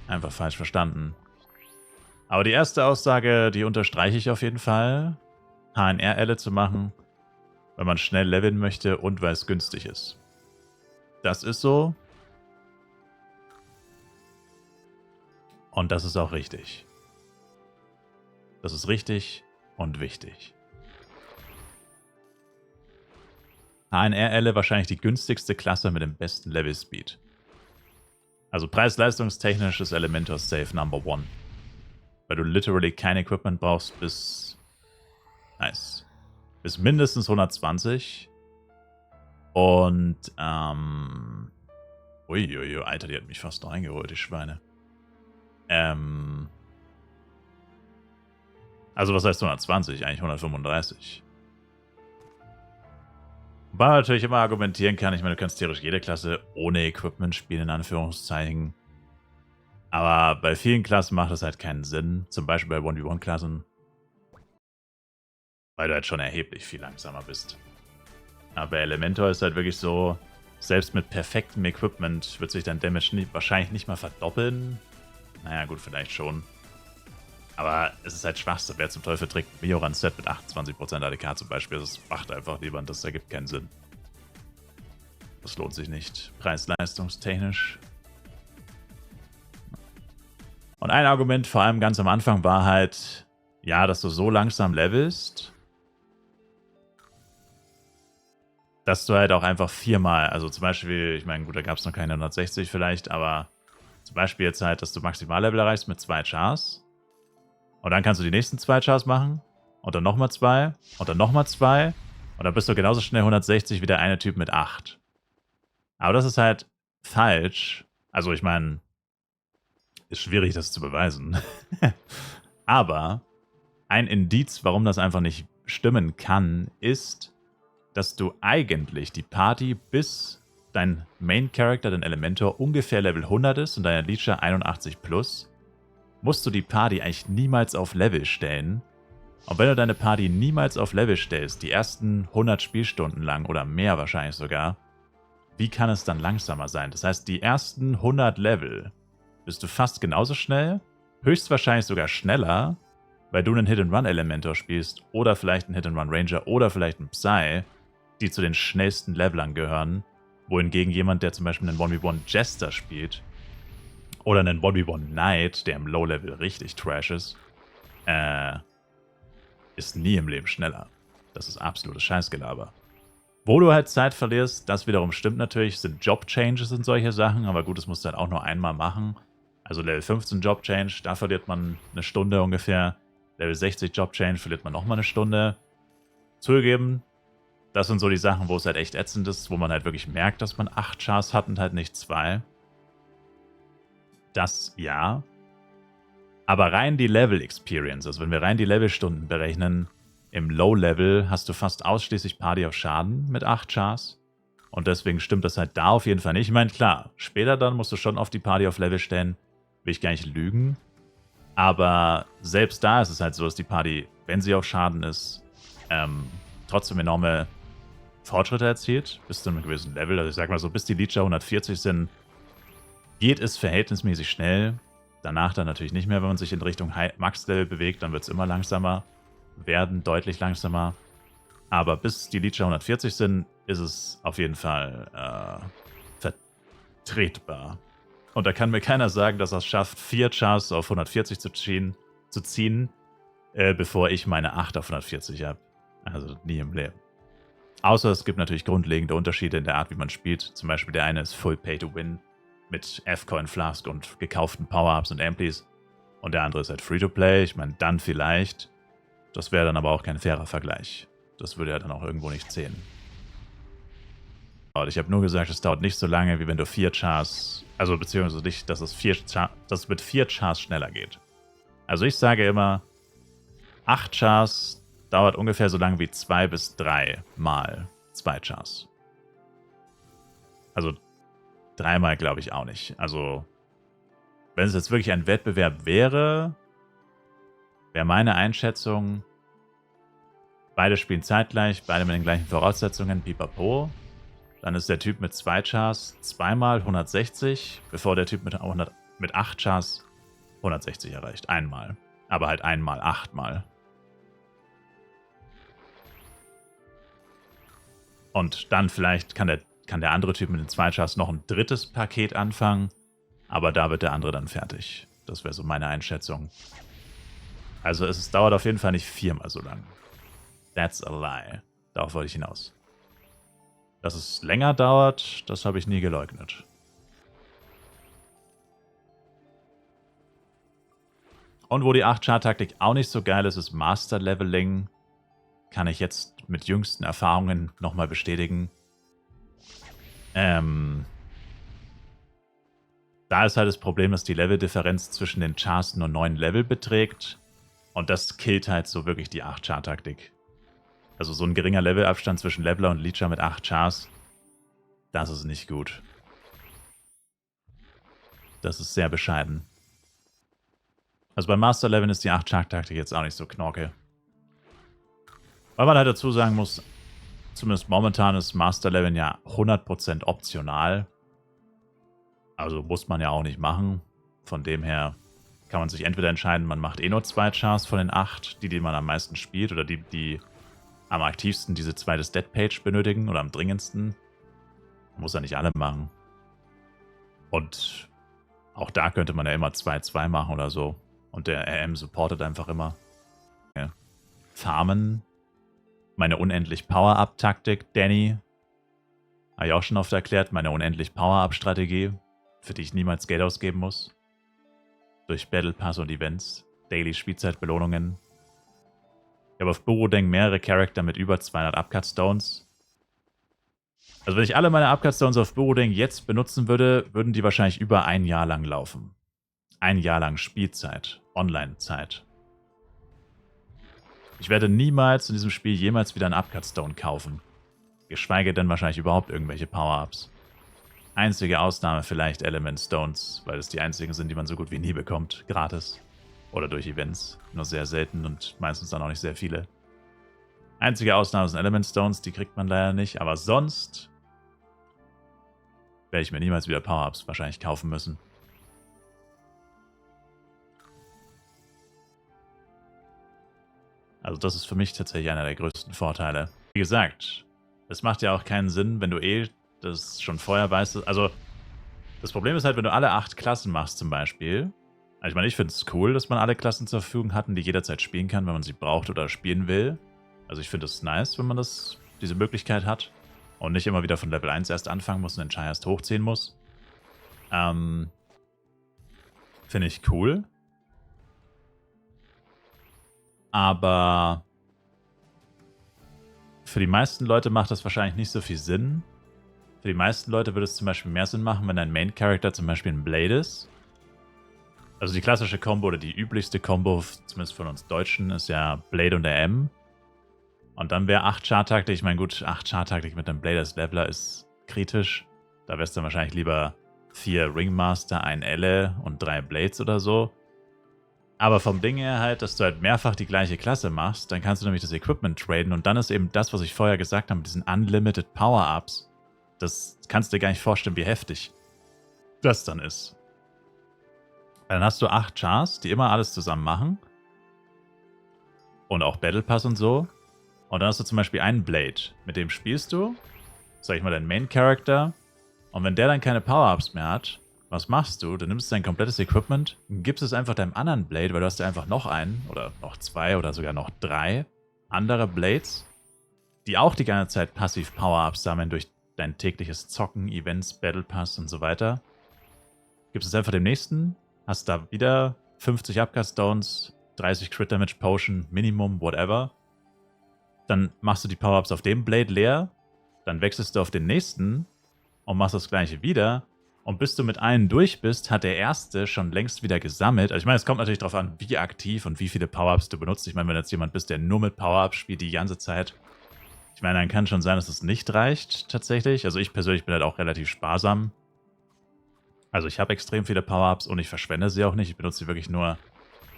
Einfach falsch verstanden. Aber die erste Aussage, die unterstreiche ich auf jeden Fall. HNR-Elle zu machen, weil man schnell leveln möchte und weil es günstig ist. Das ist so. Und das ist auch richtig. Das ist richtig und wichtig. HNR-Elle wahrscheinlich die günstigste Klasse mit dem besten Level-Speed. Also preis-leistungstechnisch ist Elementor safe Number 1. Weil du literally kein Equipment brauchst bis... Nice. Bis mindestens 120. Und, uiuiui, Alter, die hat mich fast reingeholt, die Schweine. Also was heißt 120? Eigentlich 135. Wobei man natürlich immer argumentieren kann, ich meine, du kannst theoretisch jede Klasse ohne Equipment spielen, in Anführungszeichen. Aber bei vielen Klassen macht das halt keinen Sinn. Zum Beispiel bei 1v1-Klassen. Weil du halt schon erheblich viel langsamer bist. Aber bei Elementor ist halt wirklich so, selbst mit perfektem Equipment wird sich dein Damage wahrscheinlich nicht mal verdoppeln. Naja, gut, vielleicht schon. Aber es ist halt Schwachsinn. Wer zum Teufel trägt Mioran-Set mit 28% ADK zum Beispiel? Das macht einfach niemand. Das ergibt keinen Sinn. Das lohnt sich nicht. Preis-leistungstechnisch. Und ein Argument, vor allem ganz am Anfang, war halt, ja, dass du so langsam levelst, dass du halt auch einfach viermal, also zum Beispiel, ich meine, gut, da gab es noch keine 160 vielleicht, aber zum Beispiel jetzt halt, dass du Maximallevel erreichst mit 2 Chars. Und dann kannst du die nächsten 2 Chars machen. Und dann nochmal 2. Und dann nochmal 2. Und dann bist du genauso schnell 160 wie der eine Typ mit 8. Aber das ist halt falsch. Also ich meine, ist schwierig, das zu beweisen. Aber ein Indiz, warum das einfach nicht stimmen kann, ist, dass du eigentlich die Party bis dein Main Character, dein Elementor, ungefähr Level 100 ist und deine Leecher 81 plus, musst du die Party eigentlich niemals auf Level stellen. Und wenn du deine Party niemals auf Level stellst, die ersten 100 Spielstunden lang oder mehr wahrscheinlich sogar, wie kann es dann langsamer sein? Das heißt, die ersten 100 Level bist du fast genauso schnell, höchstwahrscheinlich sogar schneller, weil du einen Hit-and-Run-Elementor spielst oder vielleicht einen Hit-and-Run-Ranger oder vielleicht einen Psy, die zu den schnellsten Levelern gehören, wohingegen jemand, der zum Beispiel einen 1v1 Jester spielt oder einen 1v1 Knight, der im Low-Level richtig trash ist nie im Leben schneller. Das ist absolutes Scheißgelaber. Wo du halt Zeit verlierst, das wiederum stimmt natürlich, sind Job-Changes und solche Sachen, aber gut, das musst du halt auch nur einmal machen. Also Level 15 Job-Change, da verliert man eine Stunde ungefähr. Level 60 Job-Change verliert man nochmal eine Stunde. Zugegeben, das sind so die Sachen, wo es halt echt ätzend ist, wo man halt wirklich merkt, dass man 8 Chars hat und halt nicht 2. Das ja. Aber rein die Level-Experience, also wenn wir rein die Levelstunden berechnen, im Low-Level hast du fast ausschließlich Party auf Schaden mit 8 Chars. Und deswegen stimmt das halt da auf jeden Fall nicht. Ich meine, klar, später dann musst du schon auf die Party auf Level stellen. Will ich gar nicht lügen. Aber selbst da ist es halt so, dass die Party, wenn sie auf Schaden ist, trotzdem enorme Fortschritte erzielt. Bis zu einem gewissen Level. Also ich sag mal so, bis die Leecher 140 sind, geht es verhältnismäßig schnell. Danach dann natürlich nicht mehr, wenn man sich in Richtung Max-Level bewegt, dann wird es immer langsamer werden, deutlich langsamer. Aber bis die Leecher 140 sind, ist es auf jeden Fall vertretbar. Und da kann mir keiner sagen, dass er es schafft, 4 Chars auf 140 zu ziehen, bevor ich meine 8 auf 140 habe. Also nie im Leben. Außer es gibt natürlich grundlegende Unterschiede in der Art, wie man spielt. Zum Beispiel der eine ist Full Pay to Win mit F-Coin Flask und gekauften Power-Ups und Amplis. Und der andere ist halt Free-to-Play. Ich meine, dann vielleicht. Das wäre dann aber auch kein fairer Vergleich. Das würde ja dann auch irgendwo nicht zählen. Und ich habe nur gesagt, es dauert nicht so lange, wie wenn du 4 Chars, also beziehungsweise nicht, dass es mit 4 Chars schneller geht. Also ich sage immer, 8 Chars dauert ungefähr so lange wie 2 bis 3 mal 2 Chars. Also 3 mal glaube ich auch nicht. Also wenn es jetzt wirklich ein Wettbewerb wäre, wäre meine Einschätzung, beide spielen zeitgleich, beide mit den gleichen Voraussetzungen, pipapo. Dann ist der Typ mit 2 Chars zweimal 160, bevor der Typ mit mit 8 Chars 160 erreicht. Einmal. Aber halt einmal 8-mal. Und dann vielleicht kann der andere Typ mit den 2 Chars noch ein drittes Paket anfangen. Aber da wird der andere dann fertig. Das wäre so meine Einschätzung. Also es dauert auf jeden Fall nicht 4-mal so lang. That's a lie. Darauf wollte ich hinaus. Dass es länger dauert, das habe ich nie geleugnet. Und wo die 8-Char-Taktik auch nicht so geil ist, ist Master-Leveling. Kann ich jetzt mit jüngsten Erfahrungen nochmal bestätigen. Da ist halt das Problem, dass die Leveldifferenz zwischen den Chars nur 9 Level beträgt. Und das killt halt so wirklich die 8-Char-Taktik. Also so ein geringer Levelabstand zwischen Leveler und Leecher mit 8 Chars, das ist nicht gut. Das ist sehr bescheiden. Also beim Master-Leveln ist die 8-Char-Taktik jetzt auch nicht so knorke. Weil man halt dazu sagen muss, zumindest momentan ist Master-Leveln ja 100% optional. Also muss man ja auch nicht machen. Von dem her kann man sich entweder entscheiden, man macht eh nur 2 Chars von den 8, die man am meisten spielt, oder die am aktivsten diese zweite Stat-Page benötigen oder am dringendsten. Man muss ja nicht alle machen. Und auch da könnte man ja immer 2-2 machen oder so. Und der RM supportet einfach immer. Ja. Farmen. Meine unendlich Power-Up-Taktik, Danny. Habe ich auch schon oft erklärt. Meine unendlich Power-Up-Strategie, für die ich niemals Geld ausgeben muss. Durch Battle Pass und Events. Daily Spielzeitbelohnungen. Ich habe auf Burodeng mehrere Charakter mit über 200 Upcut Stones. Also wenn ich alle meine Upcut Stones auf Burodeng jetzt benutzen würde, würden die wahrscheinlich über ein Jahr lang laufen. Ein Jahr lang Spielzeit. Online-Zeit. Ich werde niemals in diesem Spiel jemals wieder einen Upcut Stone kaufen. Geschweige denn wahrscheinlich überhaupt irgendwelche Power-Ups. Einzige Ausnahme vielleicht Element Stones, weil es die einzigen sind, die man so gut wie nie bekommt. Gratis. Oder durch Events. Nur sehr selten und meistens dann auch nicht sehr viele. Einzige Ausnahme sind Element Stones, die kriegt man leider nicht. Aber sonst werde ich mir niemals wieder Power-Ups wahrscheinlich kaufen müssen. Also das ist für mich tatsächlich einer der größten Vorteile. Wie gesagt, es macht ja auch keinen Sinn, wenn du das schon vorher weißt. Also das Problem ist halt, wenn du alle 8 Klassen machst zum Beispiel. Also ich meine, ich finde es cool, dass man alle Klassen zur Verfügung hat und die jederzeit spielen kann, wenn man sie braucht oder spielen will. Also ich finde es nice, wenn man diese Möglichkeit hat und nicht immer wieder von Level 1 erst anfangen muss und den Char erst hochziehen muss. Finde ich cool. Aber für die meisten Leute macht das wahrscheinlich nicht so viel Sinn. Für die meisten Leute würde es zum Beispiel mehr Sinn machen, wenn dein Main-Character zum Beispiel ein Blade ist. Also die klassische Combo oder die üblichste Combo, zumindest von uns Deutschen, ist ja Blade und RM. Und dann wäre 8 Char-Taktik, ich meine gut, 8 Char-Taktik mit einem Blade als Leveler ist kritisch. Da wär's dann wahrscheinlich lieber 4 Ringmaster, ein Elle und 3 Blades oder so. Aber vom Ding her halt, dass du halt mehrfach die gleiche Klasse machst, dann kannst du nämlich das Equipment traden und dann ist eben das, was ich vorher gesagt habe, mit diesen Unlimited Power-Ups. Das kannst du dir gar nicht vorstellen, wie heftig das dann ist. Dann hast du 8 Chars, die immer alles zusammen machen. Und auch Battle Pass und so. Und dann hast du zum Beispiel einen Blade. Mit dem spielst du, sag ich mal, deinen Main Character. Und wenn der dann keine Power-Ups mehr hat, was machst du? Du nimmst dein komplettes Equipment, gibst es einfach deinem anderen Blade, weil du hast ja einfach noch einen oder noch 2 oder sogar noch 3 andere Blades, die auch die ganze Zeit passiv Power-Ups sammeln durch dein tägliches Zocken, Events, Battle Pass und so weiter. Gibst es einfach dem nächsten, hast da wieder 50 Upcut Stones, 30 Crit Damage Potion, Minimum, whatever. Dann machst du die Power-Ups auf dem Blade leer, dann wechselst du auf den nächsten und machst das gleiche wieder. Und bis du mit allen durch bist, hat der erste schon längst wieder gesammelt. Also ich meine, es kommt natürlich darauf an, wie aktiv und wie viele Power-Ups du benutzt. Ich meine, wenn du jetzt jemand bist, der nur mit Power-Ups spielt die ganze Zeit, ich meine, dann kann schon sein, dass es nicht reicht, tatsächlich. Also ich persönlich bin halt auch relativ sparsam. Also ich habe extrem viele Power-Ups und ich verschwende sie auch nicht. Ich benutze sie wirklich nur,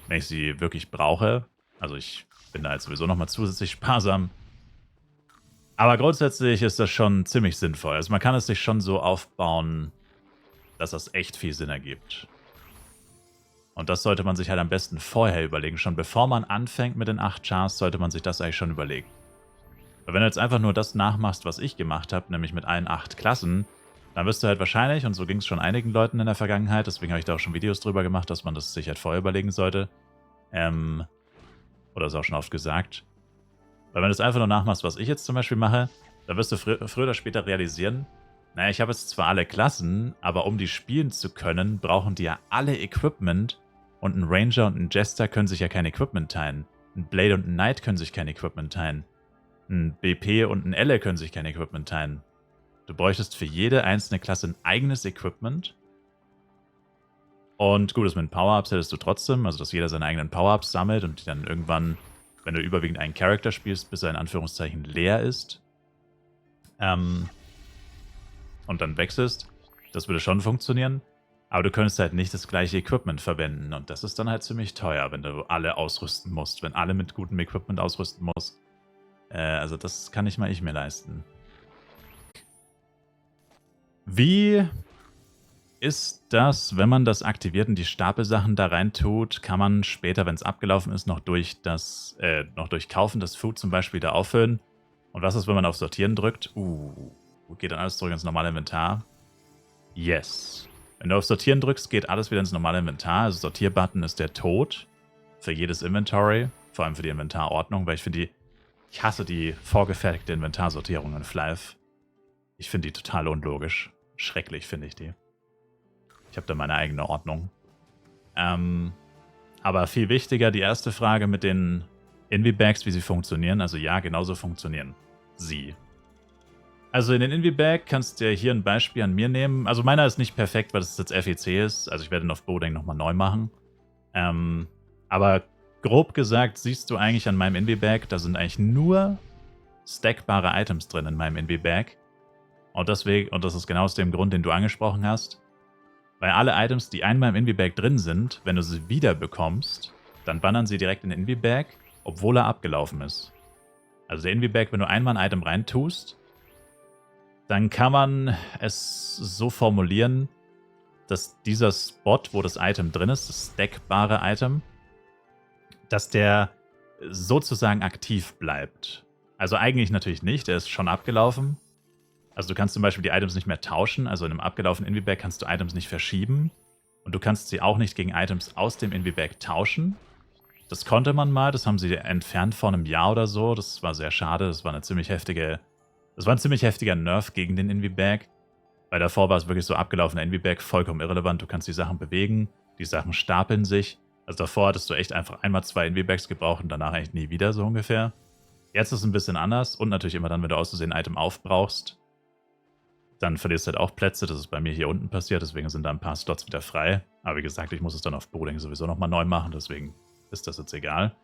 wenn ich sie wirklich brauche. Also ich bin da jetzt sowieso nochmal zusätzlich sparsam. Aber grundsätzlich ist das schon ziemlich sinnvoll. Also man kann es sich schon so aufbauen, dass das echt viel Sinn ergibt. Und das sollte man sich halt am besten vorher überlegen. Schon bevor man anfängt mit den 8 Chars, sollte man sich das eigentlich schon überlegen. Weil wenn du jetzt einfach nur das nachmachst, was ich gemacht habe, nämlich mit allen 8 Klassen, dann wirst du halt wahrscheinlich, und so ging es schon einigen Leuten in der Vergangenheit, deswegen habe ich da auch schon Videos drüber gemacht, dass man das sich halt vorher überlegen sollte. Oder ist auch schon oft gesagt. Weil wenn du es einfach nur nachmachst, was ich jetzt zum Beispiel mache, dann wirst du früher oder später realisieren, naja, ich habe jetzt zwar alle Klassen, aber um die spielen zu können, brauchen die ja alle Equipment, und ein Ranger und ein Jester können sich ja kein Equipment teilen. Ein Blade und ein Knight können sich kein Equipment teilen. Ein BP und ein Elle können sich kein Equipment teilen. Du bräuchtest für jede einzelne Klasse ein eigenes Equipment. Und gut, das mit den Power-Ups hättest du trotzdem, also dass jeder seine eigenen Power-Ups sammelt und die dann irgendwann, wenn du überwiegend einen Charakter spielst, bis er in Anführungszeichen leer ist. Und dann wechselst. Das würde schon funktionieren. Aber du könntest halt nicht das gleiche Equipment verwenden. Und das ist dann halt ziemlich teuer, wenn du alle ausrüsten musst. Wenn alle mit gutem Equipment ausrüsten musst. Also das kann nicht mal ich mir leisten. Wie ist das, wenn man das aktiviert und die Stapelsachen da rein tut, kann man später, wenn es abgelaufen ist, noch durch Kaufen das Food zum Beispiel da auffüllen? Und was ist, wenn man auf Sortieren drückt? Geht dann alles zurück ins normale Inventar? Yes. Wenn du auf Sortieren drückst, geht alles wieder ins normale Inventar. Also Sortierbutton ist der Tod für jedes Inventory, vor allem für die Inventarordnung, weil ich hasse die vorgefertigte Inventarsortierung in Flive. Ich finde die total unlogisch. Schrecklich finde ich die. Ich habe da meine eigene Ordnung. Aber viel wichtiger, die erste Frage mit den Invi-Bags, wie sie funktionieren. Also ja, genauso funktionieren sie. Also in den Invi-Bag kannst du ja hier ein Beispiel an mir nehmen. Also meiner ist nicht perfekt, weil das jetzt FEC ist. Also ich werde ihn auf Boding nochmal neu machen. Aber grob gesagt siehst du eigentlich an meinem Invi-Bag, da sind eigentlich nur stackbare Items drin in meinem Invi-Bag. Und das ist genau aus dem Grund, den du angesprochen hast. Weil alle Items, die einmal im Invi-Bag drin sind, wenn du sie wieder bekommst, dann bannern sie direkt in den Invi-Bag, obwohl er abgelaufen ist. Also der Invi-Bag, wenn du einmal ein Item reintust, dann kann man es so formulieren, dass dieser Spot, wo das Item drin ist, das stackbare Item, dass der sozusagen aktiv bleibt. Also eigentlich natürlich nicht, der ist schon abgelaufen. Also du kannst zum Beispiel die Items nicht mehr tauschen, also in einem abgelaufenen Invi-Bag kannst du Items nicht verschieben und du kannst sie auch nicht gegen Items aus dem Invi-Bag tauschen. Das konnte man mal, das haben sie entfernt vor einem Jahr oder so, das war sehr schade, das war ein ziemlich heftiger Nerf gegen den Invi-Bag, weil davor war es wirklich so abgelaufener Invi-Bag, vollkommen irrelevant, du kannst die Sachen bewegen, die Sachen stapeln sich. Also davor hattest du echt einfach einmal 2 Invi-Bags gebraucht und danach eigentlich nie wieder, so ungefähr. Jetzt ist es ein bisschen anders und natürlich immer dann, wenn du aus Versehen ein Item aufbrauchst, dann verlierst du halt auch Plätze. Das ist bei mir hier unten passiert, deswegen sind da ein paar Slots wieder frei. Aber wie gesagt, ich muss es dann auf Boding sowieso nochmal neu machen, deswegen ist das jetzt egal.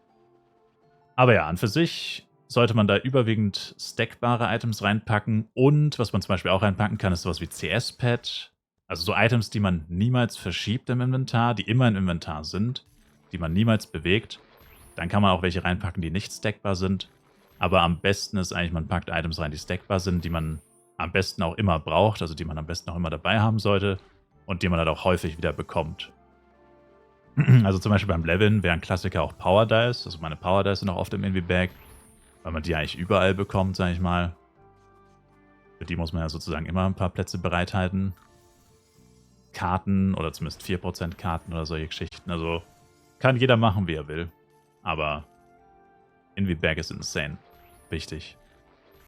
Aber ja, an für sich sollte man da überwiegend stackbare Items reinpacken. Und was man zum Beispiel auch reinpacken kann, ist sowas wie CS-Pad. Also so Items, die man niemals verschiebt im Inventar, die immer im Inventar sind, die man niemals bewegt. Dann kann man auch welche reinpacken, die nicht stackbar sind. Aber am besten ist eigentlich, man packt Items rein, die stackbar sind, die man am besten auch immer braucht, also die man am besten auch immer dabei haben sollte und die man halt auch häufig wieder bekommt. Also zum Beispiel beim Leveln wäre ein Klassiker auch Power Dice. Also meine Power Dice sind auch oft im Invi-Bag, weil man die eigentlich überall bekommt, sage ich mal. Für die muss man ja sozusagen immer ein paar Plätze bereithalten. Karten oder zumindest 4% Karten oder solche Geschichten. Also kann jeder machen, wie er will. Aber Invi-Bag ist insane. Wichtig.